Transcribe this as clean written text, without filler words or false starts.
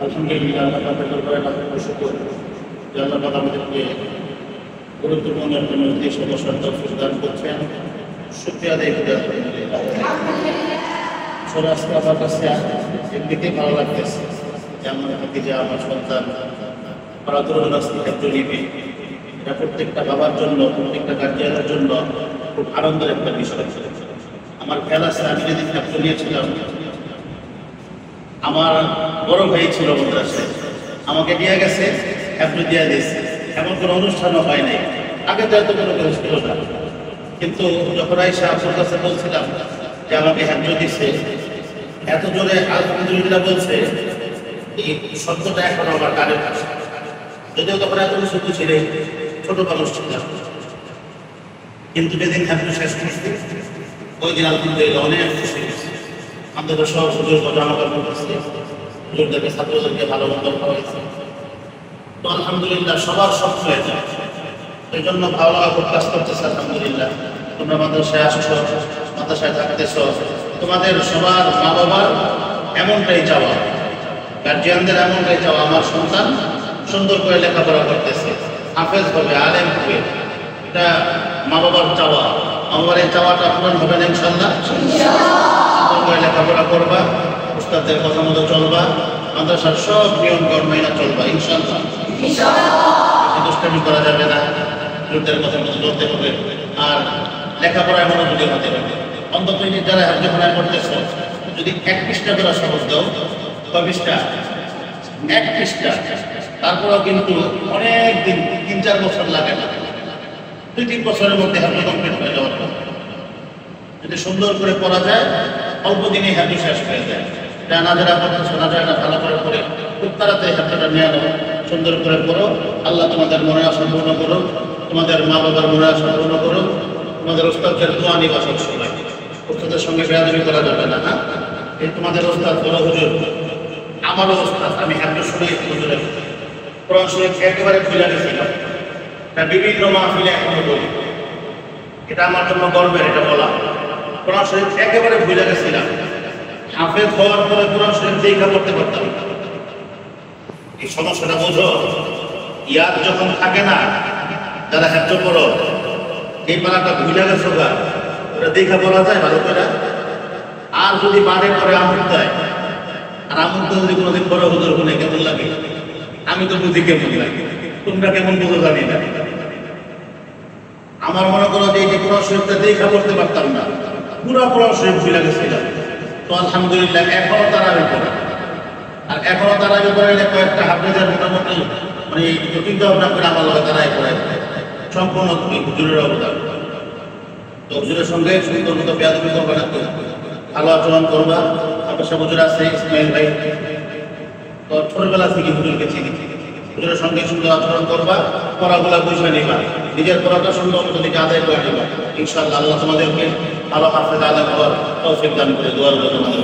আলহামদুলিল্লাহ আপনাদের দরবারে লাখ শুকর যে আল্লাহ পাক আমাদেরকে গুরুত্বপূর্ণ একটা মজলিস বসার তৌফিক দান করছেন। শুকরিয়া আদায় করি আলহামদুলিল্লাহ। আসলে আজকে আমার কাছে এমনিতেই ভালো লাগতেছে যে আমার থাকি যে আমার সন্তান পড়াশোনার রাস্তায় ক্ষেত্র নিবে, এটা প্রত্যেকটা বাবার জন্য, প্রত্যেকটা গার্জিয়ানের জন্য খুব আনন্দের একটা বিষয়। আমার খেয়াল আছে আমি যেদিন ক্ষেত্র নিয়েছিলাম, আমার বড় ভাই ছিল মাদ্রাসায়, আমাকে নিয়ে গেছে, ক্ষেত্র দিয়ে দিয়েছে। এমন কোনো অনুষ্ঠানও হয় নাই, আগে তো এত কোনো কিছু ছিল না। কিন্তু যখন আইসা আপনার কাছে বলছিলাম যে আমাকে ক্ষেত্র দিচ্ছে, এত জোরে আলহামদুলিল্লাহ বলছে, এই শব্দটা এখন আমার কানে ভাসে। যদিও তখন এত কিছু ছিল, ছোট মানুষ ছিলাম, কিন্তু যেদিন ক্ষেত্র শেষ করছি ওই দিন আলহামদুলিল্লাহ অনেক খুশি হয়েছে। আমাদের সব সুযোগ জনগণ করছে, সুযোগদেরকে ছাত্রদেরকে ভালো মন্দ খাওয়াইছে। তো আলহামদুলিল্লাহ সবার স্বপ্ন হয়ে যায়, এই জন্য ভালো লাগা খুব কাজ করতেছে। আলহামদুলিল্লাহ তোমরা মাদ্রাসায় আসছো, মাদ্রাসায় থাকতেছ, তোমাদের সবার মা বাবার এমনটাই চাওয়া, গার্জিয়ানদের এমনটাই চাওয়া আমার সন্তান সুন্দর করে লেখাপড়া করতেছে, হাফেজ হবে, আলেম হবে। এটা মা বাবার চাওয়া, মা বাবার এই চাওয়াটা পূরণ হবে না ইনশাল্লাহ। সুন্দর করে লেখাপড়া করবা, উস্তাদের কথা মতো চলবা, মাদ্রাসার সব নিয়ম কর্ম মেনে চলবা ইনশাল্লাহ। দুষ্টামি করা যাবে না, লোকদের কথা মতো চলতে হবে, আর লেখাপড়ায় মনোযোগী হতে হবে। অন্তত যারা লেখাপড়ায় করতেছ, যদি 1 পৃষ্ঠা করে সহজ দাও, 6 পৃষ্ঠা, 1 পৃষ্ঠা, তারপরেও কিন্তু অনেক দিন, 3-4 বছর লাগে না, 2-3 বছরের মধ্যে হাতে কমপ্লিট হয়ে যাওয়ার কথা। যদি সুন্দর করে পড়া যায়, অল্প দিনেই হাতে শেষ হয়ে যায়। না যারা পড়তেছো, না যারা ভালো করে পড়ে, খুব তাড়াতাড়ি হাতটা নিয়ে নাও, সুন্দর করে পড়ো। আল্লাহ তোমাদের মনে আশা পূর্ণ করুন, তোমাদের মা বাবার মনে আশা পূর্ণ করুন, তোমাদের ওস্তাদের দোয়া নিবা সব সময়। ওস্তাদের সঙ্গে বেয়াদবি করা যাবে না। হ্যাঁ, এই তোমাদের ওস্তাদ বড় হুজুর, আমারও ওস্তাদ, আমি হাতে শুনেছি হুজুরের কোরআন শরীফ একেবারে খুলে গেছিলাম, বিভিন্ন মাহফিলে এখনো বলি, এটা আমার জন্য গর্বের এটা বলা। কোরআন শরীফ একেবারে ভুলে গেছিলাম, হাফেজ হওয়ার পরে কোরআন শরীফ দেখা পড়তে পারতাম। এই সমস্যাটা বোঝো, ইয়াদ যখন থাকে না, যারা হ্যাপ্ত করো, এই পালাটা ভুলে গেছো গা, ওটা দেখা বলা যায় ভালো করে। আর যদি বাড়ে পরে আমুদ দেয়, আর আমুদ যদি কোনোদিন বড় হুজুর গুনে কেমন লাগে, আমি তো বুঝি কেমন লাগে, তোমরা কেমন বুঝো জানি না। আমার মনে করো যে এই কোরআন শরীফটা দেখা পড়তে পারতাম না, পুরো কোরআন শরীফ ভুলে গেছিলাম। তো আলহামদুলিল্লাহ এখনো তারাবি পড়ে, আর এখনো তারাবি পড়ে কয়েকটা হাফেজের মোটামুটি মানে চিন্তা ভাবনা করে আমার লগে তারাই পড়ে, সম্পূর্ণ তুমি হুজুরের অবদান। তো হুজুরের সঙ্গে সুন্দর মতো বেয়াদবি করবে না, ভালো আচরণ করবা। আমার সব হুজুর আছে ইসমাইল ভাই, তো ছোটবেলা থেকে হুজুরকে চিনি, হুজুরের সঙ্গে সুন্দর আচরণ করবা, পড়াগুলা বুঝে নিবা, নিজের পড়াটা সুন্দর মতো দিকে আদায় করে নিবা। ইনশাআল্লাহ আল্লাহ তোমাদেরকে ভালো হাফেজ আলেম হওয়ার তৌফিক দান করে, দোয়ার জন্য আমাদের